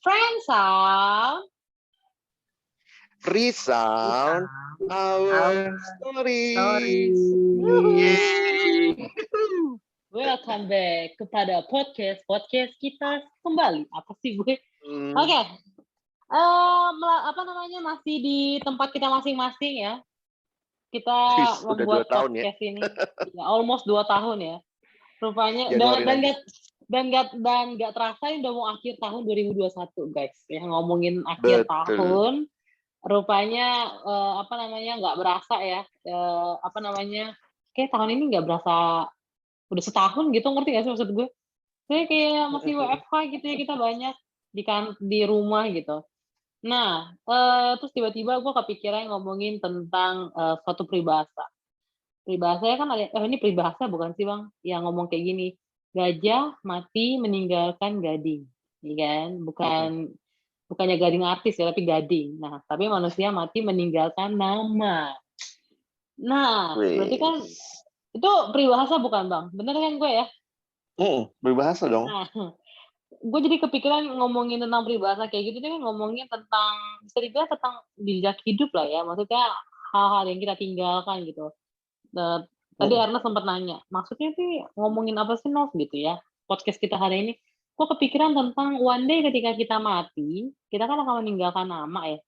Friends Sound. Resound our stories. Welcome back kepada podcast kita kembali. Apa sih gue? Oke. Masih di tempat kita masing-masing ya. Kita membuat podcast ya? Ini ya, almost 2 tahun ya. Rupanya dan nggak terasa ini udah mau akhir tahun 2021 guys. Ya ngomongin akhir tahun. Rupanya nggak berasa ya. Kayak tahun ini nggak berasa udah setahun gitu, ngerti nggak sih maksud gue? Kayak masih WFH gitu ya, kita banyak di rumah gitu. Nah, terus tiba-tiba gue kepikiran ngomongin tentang suatu peribahasa. Peribahasanya kan ada, ini peribahasa bukan sih Bang? Yang ngomong kayak gini, gajah mati meninggalkan gading, ya kan? Bukannya gading artis ya, tapi gading. Nah, tapi manusia mati meninggalkan nama. Nah, berarti kan itu peribahasa bukan Bang? Bener kan gue ya? Peribahasa dong. Nah, gue jadi kepikiran ngomongin tentang peribahasa kayak gitu, kan ngomongin tentang, bisa dibilang tentang jejak hidup lah ya, maksudnya hal-hal yang kita tinggalkan gitu. Tadi Erna sempat nanya, maksudnya sih ngomongin apa sih Nov gitu ya, podcast kita hari ini. Gue kepikiran tentang one day ketika kita mati, kita kan akan meninggalkan nama ya.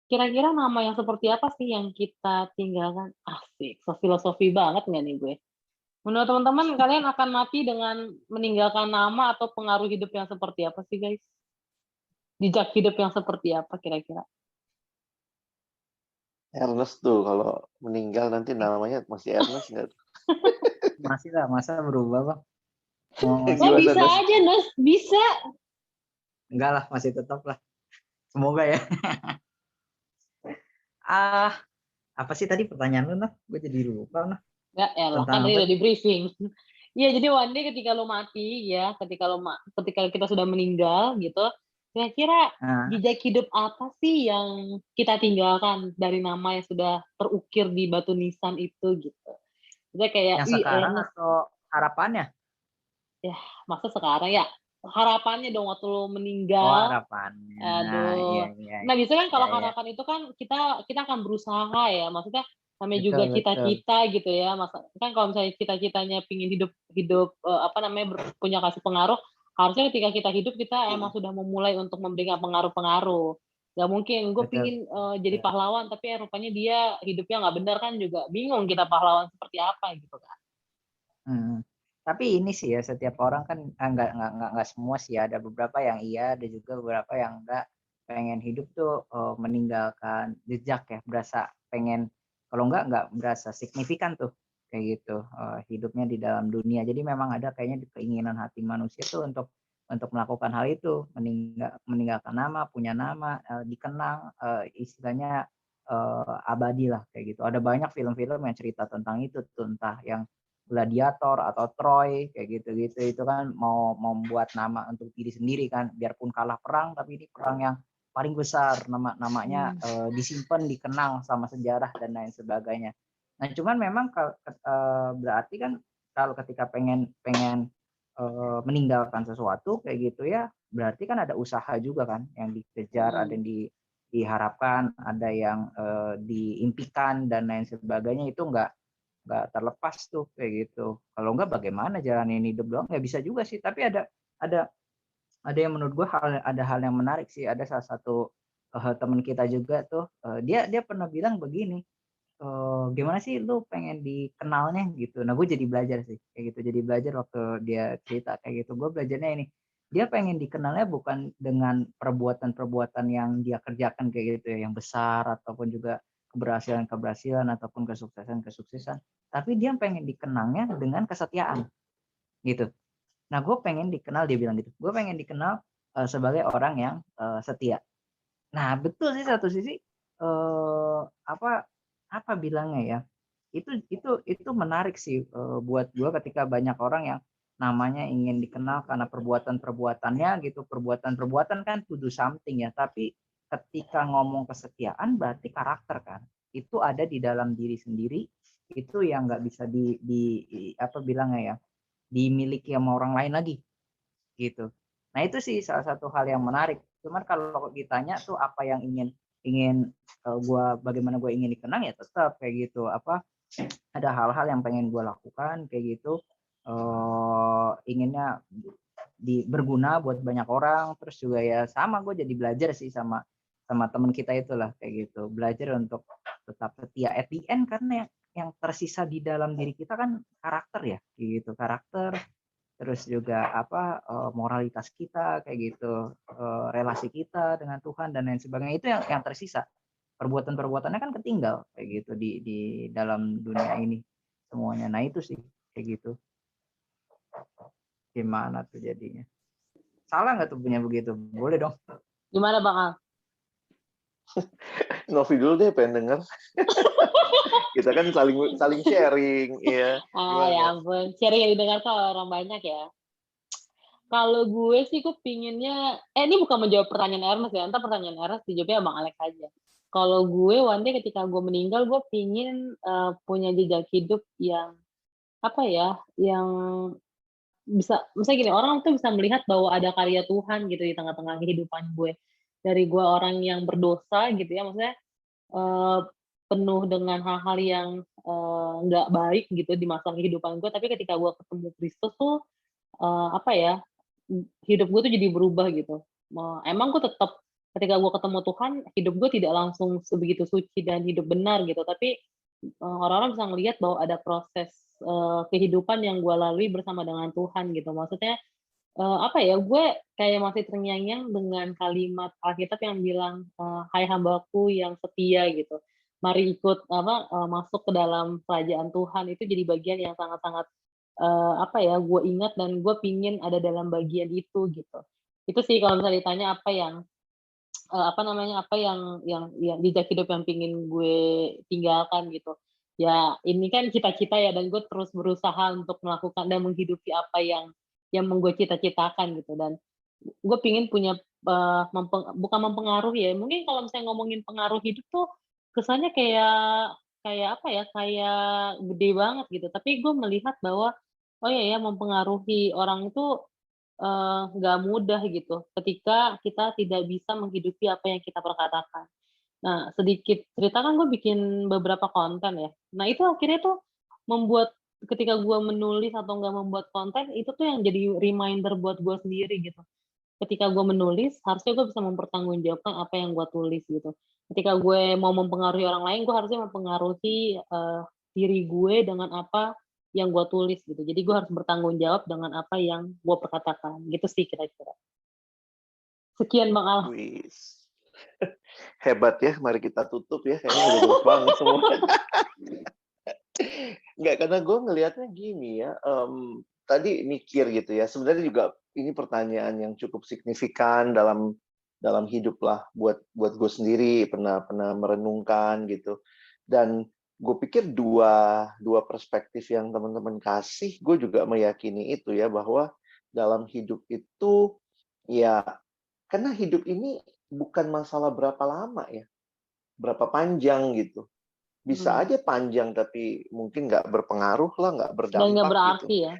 Kira-kira nama yang seperti apa sih yang kita tinggalkan? Asik, so filosofi banget nggak nih gue? Menurut teman-teman, kalian akan mati dengan meninggalkan nama atau pengaruh hidup yang seperti apa sih guys? Jejak hidup yang seperti apa kira-kira? Ernest tuh kalau meninggal nanti namanya masih Ernest nggak? Masih lah, masa berubah Bang? Bisa aja Nes, bisa. Enggak lah, masih tetap lah. Semoga ya. Apa sih tadi pertanyaan lu, Noh? Gue jadi lupa, Noh. Ya elah, kan tadi udah di briefing. Iya, jadi one day ketika lo mati ya, ketika kita sudah meninggal gitu, kira-kira jejak hidup apa sih yang kita tinggalkan dari nama yang sudah terukir di batu nisan itu gitu. Jadi kayak yang sekarang atau harapannya? Ya, masa sekarang ya? Harapannya dong waktu lo meninggal. Oh, harapannya. Aduh. Iya. Nah, biasanya kan kalau harapan itu kan kita akan berusaha ya. Maksudnya namanya juga cita-cita gitu ya. Masa kan kalau misalnya cita-citanya pingin hidup punya kasih pengaruh, harusnya ketika kita hidup kita emang sudah memulai untuk memberikan pengaruh-pengaruh. Gak mungkin gue pingin jadi pahlawan tapi rupanya dia hidupnya nggak benar, kan juga bingung kita pahlawan seperti apa gitu kan. Tapi ini sih ya, setiap orang kan enggak semua sih, ada beberapa yang iya, ada juga beberapa yang enggak, pengen hidup tuh meninggalkan jejak ya, berasa pengen, kalau enggak berasa signifikan tuh kayak gitu hidupnya di dalam dunia. Jadi memang ada kayaknya keinginan hati manusia tuh untuk melakukan hal itu, meninggalkan nama, punya nama, dikenang, istilahnya abadi lah kayak gitu. Ada banyak film-film yang cerita tentang itu tuh, entah yang Gladiator atau Troy kayak gitu-gitu, itu kan mau membuat nama untuk diri sendiri kan, biarpun kalah perang tapi ini perang yang paling besar, namanya disimpan, dikenang sama sejarah dan lain sebagainya. Nah cuman memang berarti kan kalau ketika pengen meninggalkan sesuatu kayak gitu ya, berarti kan ada usaha juga kan yang dikejar, ada yang diharapkan, ada yang diimpikan dan lain sebagainya. Itu nggak terlepas tuh kayak gitu. Kalau enggak bagaimana jalanin hidup doang, nggak bisa juga sih. Tapi ada yang menurut gue ada hal yang menarik sih. Ada salah satu teman kita juga tuh, dia pernah bilang begini, gimana sih lu pengen dikenalnya gitu. Nah gue jadi belajar sih kayak gitu, jadi belajar waktu dia cerita kayak gitu. Gue belajarnya ini, dia pengen dikenalnya bukan dengan perbuatan-perbuatan yang dia kerjakan kayak gitu ya, yang besar ataupun juga keberhasilan ataupun kesuksesan, tapi dia pengen dikenalnya dengan kesetiaan gitu. Nah gue pengen dikenal, dia bilang gitu, gue pengen dikenal sebagai orang yang setia. Nah betul sih, satu sisi apa bilangnya ya, itu menarik sih buat gue, ketika banyak orang yang namanya ingin dikenal karena perbuatan-perbuatannya gitu. Perbuatan kan to do something ya, tapi ketika ngomong kesetiaan berarti karakter kan, itu ada di dalam diri sendiri, itu yang nggak bisa dimiliki sama orang lain lagi gitu. Nah itu sih salah satu hal yang menarik Cuman kalau ditanya tuh apa yang bagaimana gue ingin dikenang, ya tetap kayak gitu. Ada hal-hal yang pengen gue lakukan kayak gitu, inginnya berguna buat banyak orang. Terus juga ya sama, gue jadi belajar sih sama teman kita itulah kayak gitu, belajar untuk tetap setia at the end, karena yang tersisa di dalam diri kita kan karakter ya, kayak gitu, karakter. Terus juga moralitas kita kayak gitu, relasi kita dengan Tuhan dan lain sebagainya, itu yang tersisa. Perbuatan-perbuatannya kan ketinggal kayak gitu di dalam dunia ini semuanya. Nah itu sih kayak gitu. Gimana tuh jadinya? Salah nggak tuh punya begitu? Boleh dong. Gimana Bang Al? Novi dulu deh, pengen denger. Kita kan saling sharing, ya. Ya ampun, sharing yang didengar orang banyak ya. Kalau gue sih, gue pinginnya, ini bukan menjawab pertanyaan Ernest ya, ntar pertanyaan Ernest dijawabnya Bang Alex aja. Kalau gue one day ketika gue meninggal, gue pingin punya jejak hidup yang yang bisa, misalnya gini, orang tuh bisa melihat bahwa ada karya Tuhan gitu di tengah-tengah kehidupan gue. Dari gue orang yang berdosa gitu ya, maksudnya penuh dengan hal-hal yang nggak baik gitu di masa kehidupan gue, tapi ketika gue ketemu Kristus tuh hidup gue tuh jadi berubah gitu. Emang gue tetap ketika gue ketemu Tuhan, hidup gue tidak langsung sebegitu suci dan hidup benar gitu, tapi orang-orang bisa ngelihat bahwa ada proses kehidupan yang gue lalui bersama dengan Tuhan gitu. Maksudnya gue kayak masih terngiang-ngiang dengan kalimat Alkitab yang bilang, "Hai hambaku yang setia," gitu. Mari ikut masuk ke dalam kerajaan Tuhan. Itu jadi bagian yang sangat-sangat gue ingat dan gue pingin ada dalam bagian itu gitu. Itu sih kalau misalnya ditanya apa yang jejak hidup yang pingin gue tinggalkan gitu. Ya ini kan cita-cita ya, dan gue terus berusaha untuk melakukan dan menghidupi apa yang gue cita-citakan gitu. Dan gue pingin punya bukan mempengaruhi ya. Mungkin kalau misalnya ngomongin pengaruh hidup tuh kesannya kayak gede banget gitu. Tapi gue melihat bahwa mempengaruhi orang itu nggak mudah gitu, ketika kita tidak bisa menghidupi apa yang kita perkatakan. Nah, sedikit cerita, kan gue bikin beberapa konten ya. Nah, itu akhirnya tuh membuat ketika gue menulis atau nggak membuat konten, itu tuh yang jadi reminder buat gue sendiri gitu. Ketika gue menulis, harusnya gue bisa mempertanggungjawabkan apa yang gue tulis gitu. Ketika gue mau mempengaruhi orang lain, gue harusnya mempengaruhi diri gue dengan apa yang gue tulis gitu. Jadi gue harus bertanggung jawab dengan apa yang gue perkatakan. Gitu sih kira-kira. Sekian Bang Al. Hebat ya, mari kita tutup ya. Kayaknya udah bagus banget semua. Enggak, karena gue ngelihatnya gini ya. Tadi mikir gitu ya. Sebenarnya juga ini pertanyaan yang cukup signifikan dalam hidup lah buat gue sendiri, pernah merenungkan gitu. Dan gue pikir dua perspektif yang teman-teman kasih, gue juga meyakini itu ya, bahwa dalam hidup itu ya, karena hidup ini bukan masalah berapa lama ya, berapa panjang gitu. Bisa aja panjang tapi mungkin nggak berpengaruh lah, nggak berdampak. Dan nggak berarti gitu. Ya.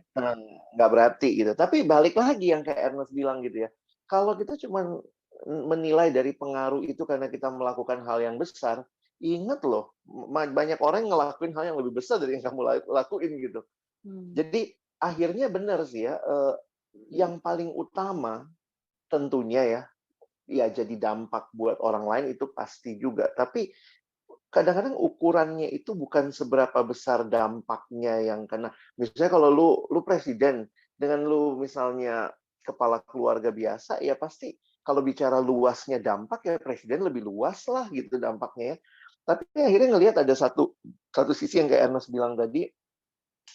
Nggak berarti gitu. Tapi balik lagi yang kayak Ernest bilang gitu ya, kalau kita cuma menilai dari pengaruh itu karena kita melakukan hal yang besar, ingat loh, banyak orang yang ngelakuin hal yang lebih besar dari yang kamu lakuin gitu. Jadi akhirnya benar sih ya, yang paling utama tentunya ya jadi dampak buat orang lain itu pasti juga. Tapi kadang-kadang ukurannya itu bukan seberapa besar dampaknya yang kena. Misalnya kalau lu presiden, dengan lu misalnya kepala keluarga biasa, ya pasti kalau bicara luasnya dampak ya presiden lebih luas lah gitu dampaknya ya. Tapi akhirnya ngelihat ada satu sisi yang kayak Ernest bilang tadi,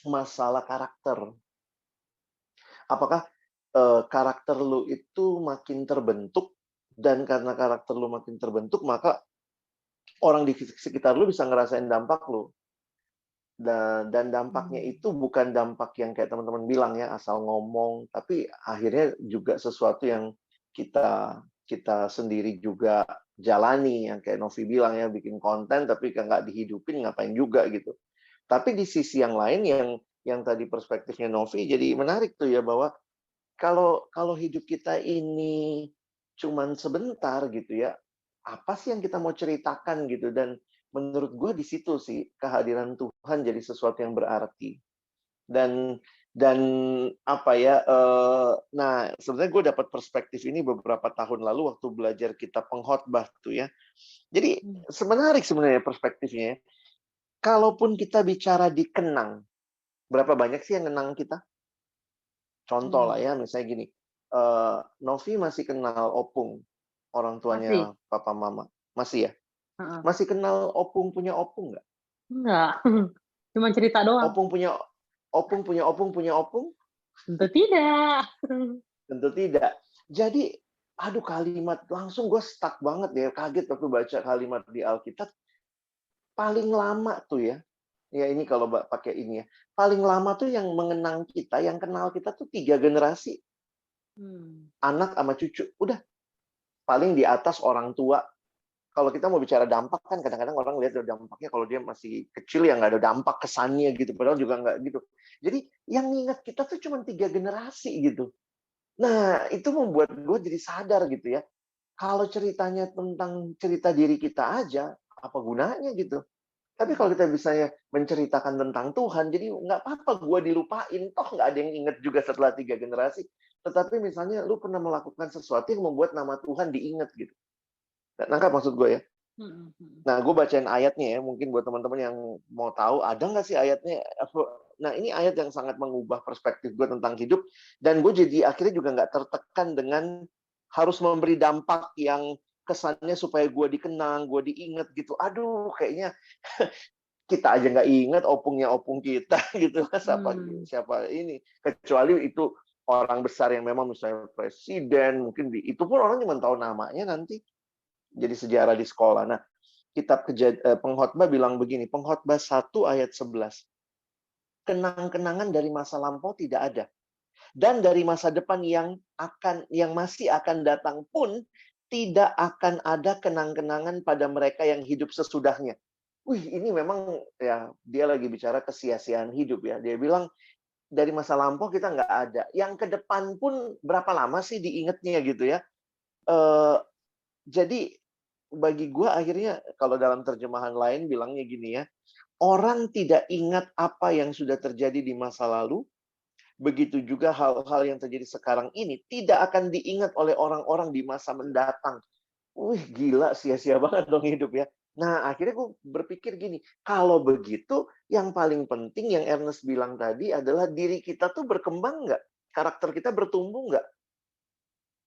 masalah karakter. Apakah karakter lu itu makin terbentuk, dan karena karakter lu makin terbentuk, maka orang di sekitar lu bisa ngerasain dampak lu. Dan dampaknya itu bukan dampak yang kayak teman-teman bilang ya, asal ngomong, tapi akhirnya juga sesuatu yang kita sendiri juga jalani, yang kayak Novi bilang ya, bikin konten tapi nggak dihidupin, ngapain juga gitu. Tapi di sisi yang lain yang tadi perspektifnya Novi jadi menarik tuh ya, bahwa kalau hidup kita ini cuman sebentar gitu ya. Apa sih yang kita mau ceritakan gitu, dan menurut gue di situ sih kehadiran Tuhan jadi sesuatu yang berarti. Dan apa ya, nah sebenarnya gue dapat perspektif ini beberapa tahun lalu waktu belajar kitab Pengkhotbah tuh ya. Jadi menarik sebenarnya perspektifnya ya. Kalaupun kita bicara dikenang, berapa banyak sih yang kenang kita? Contoh lah ya, misalnya gini, Novi masih kenal Opung, orang tuanya Masih. papa mama. Masih ya? Heeh. Masih kenal Opung punya Opung nggak? Enggak. Cuma cerita doang. Opung punya Opung punya Opung punya Opung? Tentu tidak. Tentu tidak. Jadi, aduh kalimat, langsung gue stuck banget deh, kaget waktu baca kalimat di Alkitab. Paling lama tuh ya ini kalau pakai ini ya, paling lama tuh yang mengenang kita, yang kenal kita tuh 3 generasi. Anak sama cucu, udah. Paling di atas orang tua. Kalau kita mau bicara dampak kan kadang-kadang orang lihat dampaknya kalau dia masih kecil ya nggak ada dampak kesannya gitu, padahal juga nggak gitu. Jadi yang ingat kita tuh cuma 3 generasi gitu. Nah, itu membuat gue jadi sadar gitu ya. Kalau ceritanya tentang cerita diri kita aja, apa gunanya gitu. Tapi kalau kita bisa menceritakan tentang Tuhan, jadi nggak apa-apa gue dilupain, toh nggak ada yang ingat juga setelah 3 generasi. Tetapi misalnya lu pernah melakukan sesuatu yang membuat nama Tuhan diingat gitu. Nangkap maksud gue ya? Nah, gue bacain ayatnya ya, mungkin buat teman-teman yang mau tahu, ada nggak sih ayatnya? Nah, ini ayat yang sangat mengubah perspektif gue tentang hidup, dan gue jadi akhirnya juga nggak tertekan dengan harus memberi dampak yang kesannya supaya gue dikenang, gue diingat gitu. Aduh, kayaknya kita aja nggak ingat opungnya opung kita gitu. Siapa ini? Kecuali itu orang besar yang memang misalnya presiden, mungkin itu pun orang cuma tahu namanya nanti. Jadi sejarah di sekolah. Nah, kitab Pengkhotbah bilang begini, Pengkhotbah 1 ayat 11. Kenang-kenangan dari masa lampau tidak ada. Dan dari masa depan yang masih akan datang pun tidak akan ada kenang-kenangan pada mereka yang hidup sesudahnya. Wih, ini memang ya dia lagi bicara kesia-siaan hidup ya. Dia bilang dari masa lampau kita nggak ada. Yang ke depan pun berapa lama sih diingetnya gitu ya. Jadi bagi gue akhirnya kalau dalam terjemahan lain bilangnya gini ya, orang tidak ingat apa yang sudah terjadi di masa lalu, begitu juga hal-hal yang terjadi sekarang ini tidak akan diingat oleh orang-orang di masa mendatang. Wih, gila, sia-sia banget dong hidup ya. Nah, akhirnya gue berpikir gini, kalau begitu yang paling penting yang Ernest bilang tadi adalah diri kita tuh berkembang nggak? Karakter kita bertumbuh nggak?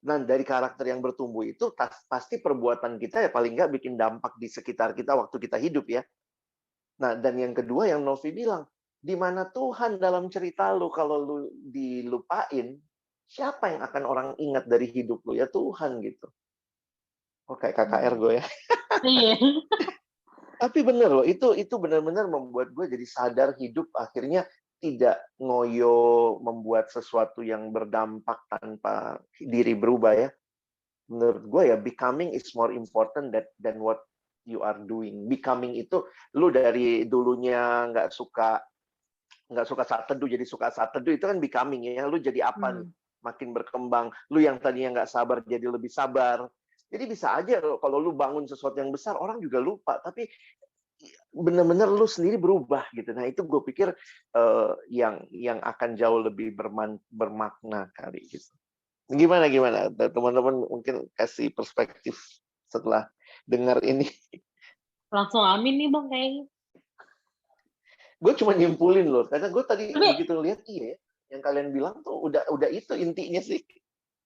Nah, dari karakter yang bertumbuh itu pasti perbuatan kita ya paling nggak bikin dampak di sekitar kita waktu kita hidup ya. Nah, dan yang kedua yang Novi bilang, di mana Tuhan dalam cerita lu kalau lu dilupain, siapa yang akan orang ingat dari hidup lu? Ya Tuhan gitu. Oh, kayak KKR gue ya. Iya. Tapi bener loh, itu benar-benar membuat gue jadi sadar hidup akhirnya tidak ngoyo membuat sesuatu yang berdampak tanpa diri berubah ya. Menurut gue ya, becoming is more important than what you are doing. Becoming itu, lu dari dulunya nggak suka saat teduh jadi suka saat teduh, itu kan becoming ya. Lu jadi apa nih? Makin berkembang. Lu yang tadinya nggak sabar jadi lebih sabar. Jadi bisa aja kalau lu bangun sesuatu yang besar, orang juga lupa. Tapi benar-benar lu sendiri berubah gitu. Nah itu gue pikir yang akan jauh lebih bermakna kali gitu. Gimana teman-teman mungkin kasih perspektif setelah dengar ini. Langsung amin nih Bang kayaknya. Gue cuma nyimpulin loh, karena gue tadi begitu lihat iya ya, yang kalian bilang tuh udah itu intinya sih.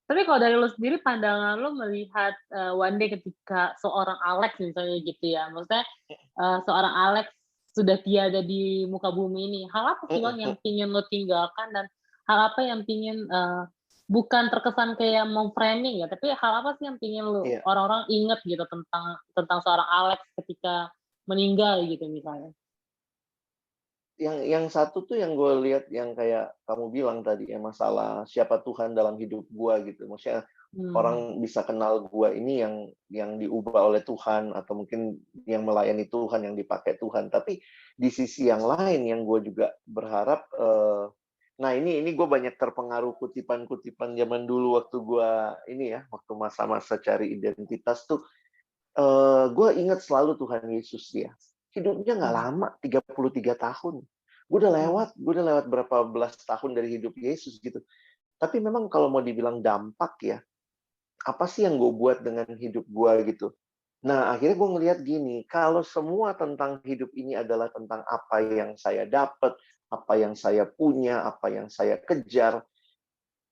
Tapi kalau dari lo sendiri, pandangan lo melihat one day ketika seorang Alex misalnya gitu ya, maksudnya seorang Alex sudah tiada di muka bumi ini, hal apa sih Bang yang pingin lo tinggalkan, dan hal apa yang pingin bukan terkesan kayak memframing ya, tapi hal apa sih yang pingin lo orang-orang ingat gitu tentang seorang Alex ketika meninggal gitu misalnya? Yang satu tuh yang gue lihat yang kayak kamu bilang tadi ya, masalah siapa Tuhan dalam hidup gue gitu. Maksudnya orang bisa kenal gue ini yang diubah oleh Tuhan, atau mungkin yang melayani Tuhan, yang dipakai Tuhan. Tapi di sisi yang lain yang gue juga berharap Nah, ini gue banyak terpengaruh kutipan-kutipan zaman dulu waktu gue waktu masa-masa cari identitas tuh, gue ingat selalu Tuhan Yesus ya. Hidupnya nggak lama, 33 tahun. Gue udah lewat berapa belas tahun dari hidup Yesus gitu. Tapi memang kalau mau dibilang dampak ya, apa sih yang gue buat dengan hidup gue gitu. Nah, akhirnya gue ngelihat gini, kalau semua tentang hidup ini adalah tentang apa yang saya dapat, apa yang saya punya, apa yang saya kejar,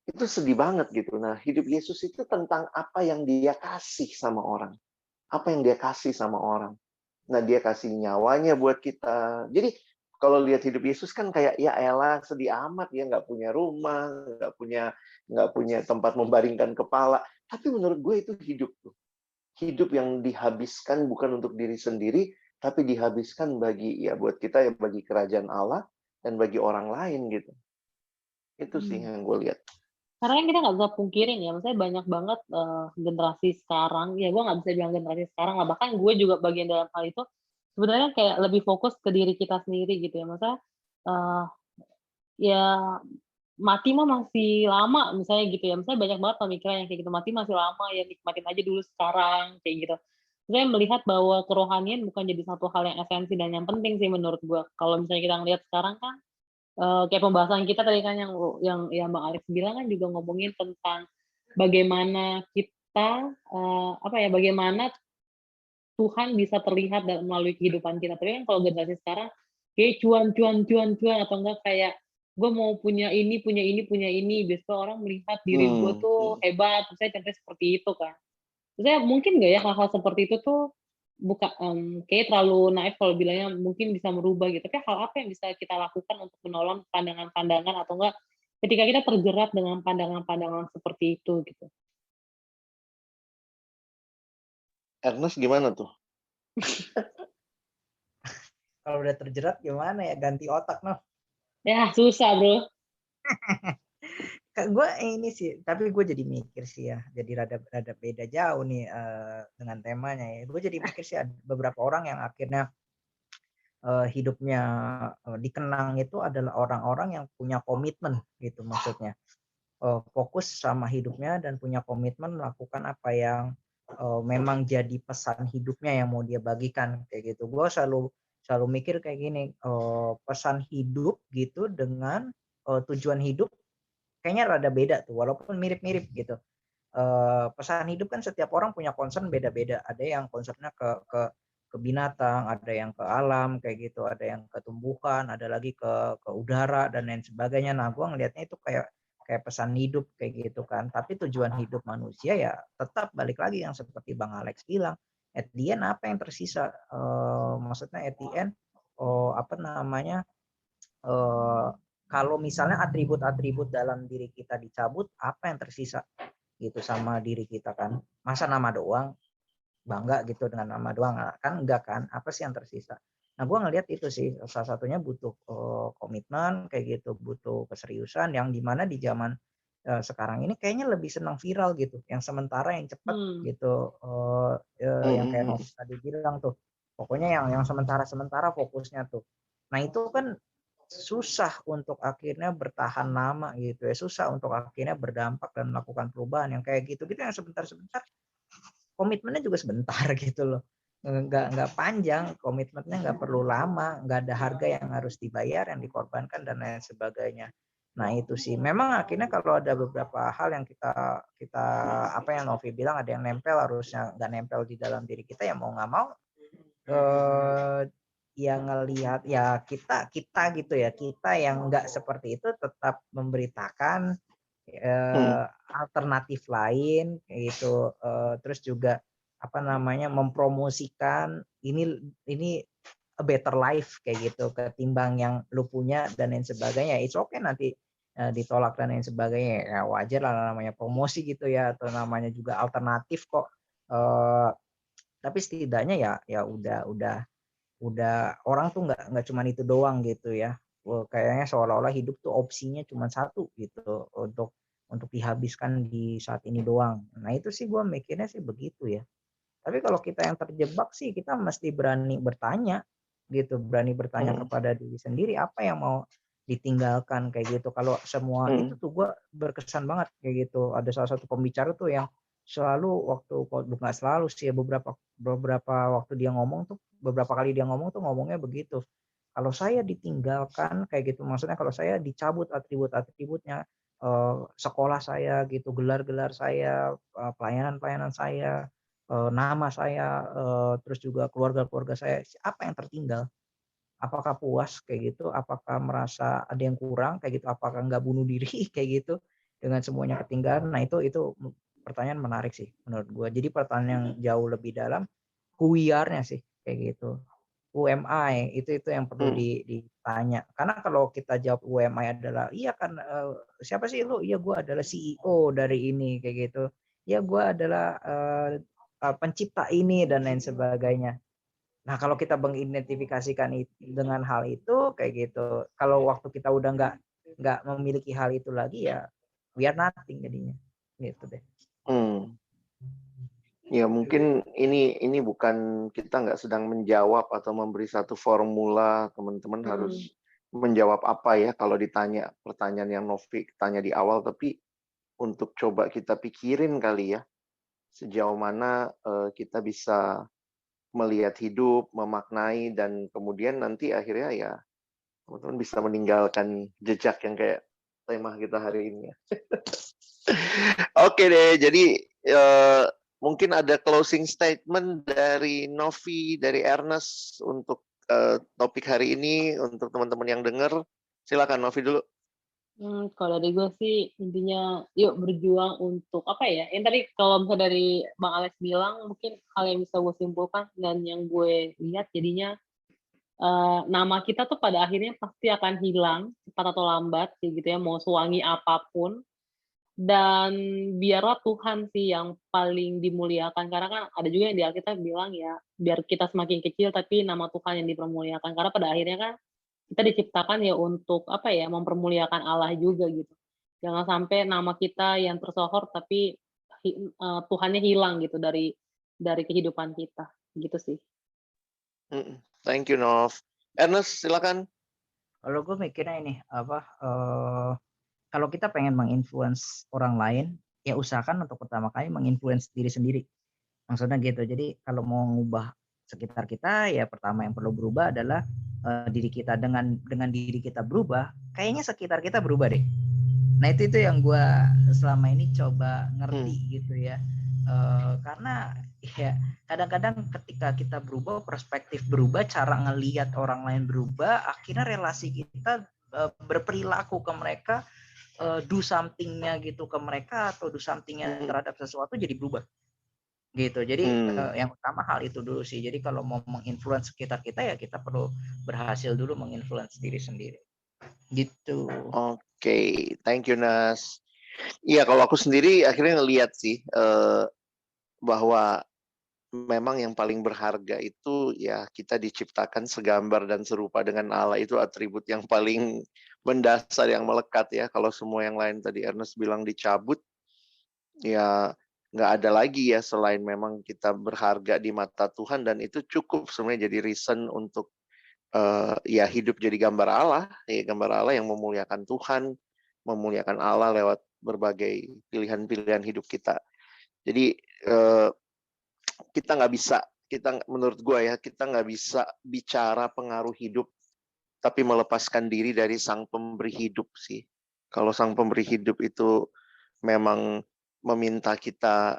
itu sedih banget gitu. Nah, hidup Yesus itu tentang apa yang dia kasih sama orang. Apa yang dia kasih sama orang. Nah, dia kasih nyawanya buat kita. Jadi, kalau lihat hidup Yesus kan kayak, ya elah sedih amat ya, nggak punya rumah, nggak punya tempat membaringkan kepala. Tapi menurut gue itu hidup tuh. Hidup yang dihabiskan bukan untuk diri sendiri, tapi dihabiskan buat kita ya, bagi kerajaan Allah dan bagi orang lain gitu. Itu sih yang gue lihat. Karena kan kita nggak bisa pungkirin ya, maksudnya banyak banget generasi sekarang, ya gue nggak bisa bilang generasi sekarang lah, bahkan gue juga bagian dalam hal itu, sebenarnya kayak lebih fokus ke diri kita sendiri gitu ya, maksudnya ya mati mah masih lama misalnya gitu ya, misalnya banyak banget pemikiran yang kayak gitu, mati masih lama ya nikmatin aja dulu sekarang, kayak gitu. Saya melihat bahwa kerohanian bukan jadi satu hal yang esensi dan yang penting sih menurut gue. Kalau misalnya kita ngelihat sekarang kan, kayak pembahasan kita tadi kan yang Bang Alex bilang kan juga ngomongin tentang bagaimana kita, bagaimana Tuhan bisa terlihat melalui kehidupan kita. Tapi kan kalau generasi sekarang, kayak cuan, atau enggak kayak, gue mau punya ini, punya ini, punya ini. Biasanya orang melihat diri gue tuh hebat, saya contohnya seperti itu kan. Maksudnya mungkin nggak ya hal-hal seperti itu tuh kayak terlalu naif kalau bilangnya mungkin bisa merubah gitu. Tapi hal apa yang bisa kita lakukan untuk menolong pandangan-pandangan atau enggak ketika kita terjerat dengan pandangan-pandangan seperti itu gitu? Ernest gimana tuh? Kalau udah terjerat gimana ya, ganti otak noh. Ya susah bro. Gue ini sih, tapi gue jadi mikir sih ya, jadi rada beda jauh nih dengan temanya ya. Gue jadi mikir sih ada beberapa orang yang akhirnya hidupnya dikenang itu adalah orang-orang yang punya komitmen gitu, maksudnya fokus sama hidupnya dan punya komitmen melakukan apa yang memang jadi pesan hidupnya yang mau dia bagikan kayak gitu. Gue selalu mikir kayak gini, pesan hidup gitu dengan tujuan hidup kayaknya rada beda tuh, walaupun mirip-mirip gitu. Pesan hidup kan setiap orang punya concern beda-beda. Ada yang concernnya ke binatang, ada yang ke alam kayak gitu, ada yang ke tumbuhan, ada lagi ke udara dan lain sebagainya. Nah, gue ngelihatnya itu kayak pesan hidup kayak gitu kan. Tapi tujuan hidup manusia ya tetap balik lagi yang seperti Bang Alex bilang. At the end apa yang tersisa? Maksudnya at the end kalau misalnya atribut-atribut dalam diri kita dicabut, apa yang tersisa gitu sama diri kita kan? Masa nama doang, bangga gitu dengan nama doang kan? Enggak kan? Apa sih yang tersisa? Nah, gue ngelihat itu sih salah satunya butuh komitmen kayak gitu, butuh keseriusan yang dimana di zaman sekarang ini kayaknya lebih senang viral gitu, yang sementara yang cepat gitu, yang kayak Novi tadi bilang tuh, pokoknya yang sementara fokusnya tuh. Nah itu kan susah untuk akhirnya bertahan lama gitu ya, susah untuk akhirnya berdampak dan melakukan perubahan yang kayak gitu-gitu yang sebentar-sebentar, komitmennya juga sebentar gitu loh, nggak panjang, komitmennya nggak perlu lama, nggak ada harga yang harus dibayar, yang dikorbankan dan lain sebagainya. Nah itu sih, memang akhirnya kalau ada beberapa hal yang kita apa yang Novi bilang, ada yang nempel harusnya nggak nempel di dalam diri kita, ya mau nggak mau yang ngelihat ya kita gitu ya, kita yang nggak seperti itu tetap memberitakan alternatif lain gitu, terus juga mempromosikan ini a better life kayak gitu ketimbang yang lu punya dan lain sebagainya. It's okay nanti ditolak dan lain sebagainya, ya wajar lah, namanya promosi gitu ya, atau namanya juga alternatif kok, tapi setidaknya ya udah orang tuh nggak cuma itu doang gitu ya. Kayaknya seolah-olah hidup tuh opsinya cuma satu gitu, untuk dihabiskan di saat ini doang. Nah itu sih gue mikirnya sih begitu ya. Tapi kalau kita yang terjebak sih, kita mesti berani bertanya gitu, berani bertanya kepada diri sendiri, apa yang mau ditinggalkan kayak gitu. Kalau semua itu tuh gue berkesan banget kayak gitu. Ada salah satu pembicara tuh yang selalu bukan selalu sih, beberapa waktu dia ngomong tuh, beberapa kali dia ngomong tuh ngomongnya begitu. Kalau saya ditinggalkan kayak gitu, maksudnya kalau saya dicabut atribut-atributnya, sekolah saya gitu, gelar-gelar saya, pelayanan-pelayanan saya, nama saya, terus juga keluarga-keluarga saya, apa yang tertinggal? Apakah puas kayak gitu? Apakah merasa ada yang kurang kayak gitu? Apakah nggak bunuh diri kayak gitu dengan semuanya ketinggalan? Nah itu pertanyaan menarik sih menurut gue. Jadi pertanyaan yang jauh lebih dalam, who we are-nya sih kayak gitu. Who am I? Itu yang perlu ditanya. Karena kalau kita jawab who am I adalah iya kan, siapa sih lu? Iya gue adalah CEO dari ini kayak gitu. Ya gue adalah pencipta ini dan lain sebagainya. Nah, kalau kita mengidentifikasikan dengan hal itu kayak gitu, kalau waktu kita udah nggak memiliki hal itu lagi, ya we are nothing jadinya, gitu deh. Ya mungkin ini bukan, kita nggak sedang menjawab atau memberi satu formula, teman-teman harus menjawab apa ya kalau ditanya pertanyaan yang Novi tanya di awal, tapi untuk coba kita pikirin kali ya, sejauh mana kita bisa melihat hidup, memaknai, dan kemudian nanti akhirnya ya teman-teman bisa meninggalkan jejak yang kayak tema kita hari ini ya. Oke deh, jadi mungkin ada closing statement dari Novi, dari Ernest untuk topik hari ini, untuk teman-teman yang dengar. Silakan Novi dulu. Kalau dari gue sih intinya yuk berjuang untuk apa ya? Yang tadi kalau misalnya dari Bang Alex bilang, mungkin hal yang bisa gue simpulkan dan yang gue lihat jadinya nama kita tuh pada akhirnya pasti akan hilang cepat atau lambat gitu ya, mau sewangi apapun. Dan biarlah Tuhan sih yang paling dimuliakan, karena kan ada juga yang di Alkitab bilang ya, biar kita semakin kecil tapi nama Tuhan yang dipermuliakan. Karena pada akhirnya kan kita diciptakan ya untuk apa ya, mempermuliakan Allah juga gitu. Jangan sampai nama kita yang tersohor tapi Tuhannya hilang gitu dari kehidupan kita. Gitu sih. Thank you Nov. Ernest silakan. Kalau gue mikirnya ini kalau kita pengen menginfluence orang lain, ya usahakan untuk pertama kali menginfluence diri sendiri. Maksudnya gitu. Jadi kalau mau ngubah sekitar kita, ya pertama yang perlu berubah adalah diri kita. Dengan diri kita berubah, kayaknya sekitar kita berubah deh. Nah itu yang gue selama ini coba ngerti gitu ya. Karena ya kadang-kadang ketika kita berubah, perspektif berubah, cara ngelihat orang lain berubah, akhirnya relasi kita berperilaku ke mereka, do something-nya gitu ke mereka, atau do something-nya terhadap sesuatu jadi berubah gitu. Jadi yang utama hal itu dulu sih. Jadi kalau mau menginfluence sekitar kita, ya kita perlu berhasil dulu menginfluence diri sendiri gitu. Oke, thank you Nas. Iya, kalau aku sendiri akhirnya ngelihat sih bahwa memang yang paling berharga itu ya kita diciptakan segambar dan serupa dengan Allah, itu atribut yang paling mendasar yang melekat ya. Kalau semua yang lain tadi Ernest bilang dicabut, ya nggak ada lagi ya selain memang kita berharga di mata Tuhan, dan itu cukup sebenarnya jadi reason untuk ya hidup jadi gambar Allah, ya gambar Allah yang memuliakan Tuhan, memuliakan Allah lewat berbagai pilihan-pilihan hidup kita. Jadi kita nggak bisa, menurut gue ya, kita nggak bisa bicara pengaruh hidup tapi melepaskan diri dari Sang Pemberi Hidup sih. Kalau Sang Pemberi Hidup itu memang meminta kita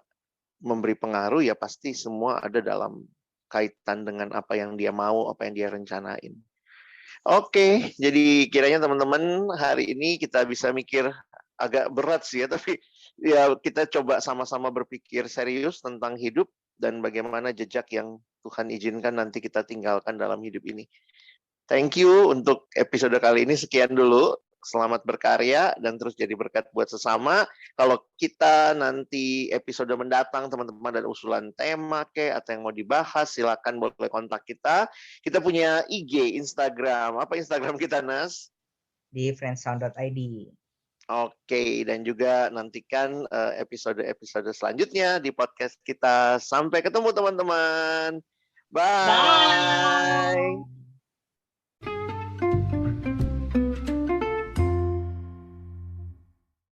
memberi pengaruh, ya pasti semua ada dalam kaitan dengan apa yang dia mau, apa yang dia rencanain. Oke, jadi kiranya teman-teman hari ini kita bisa mikir agak berat sih ya, tapi ya kita coba sama-sama berpikir serius tentang hidup dan bagaimana jejak yang Tuhan izinkan nanti kita tinggalkan dalam hidup ini. Thank you untuk episode kali ini, sekian dulu. Selamat berkarya dan terus jadi berkat buat sesama. Kalau kita nanti episode mendatang teman-teman ada usulan tema atau yang mau dibahas, silakan boleh kontak kita. Kita punya IG, Instagram. Apa Instagram kita, Nas? Di friendsound.id. Oke, dan juga nantikan episode-episode selanjutnya di podcast kita. Sampai ketemu teman-teman. Bye. Bye.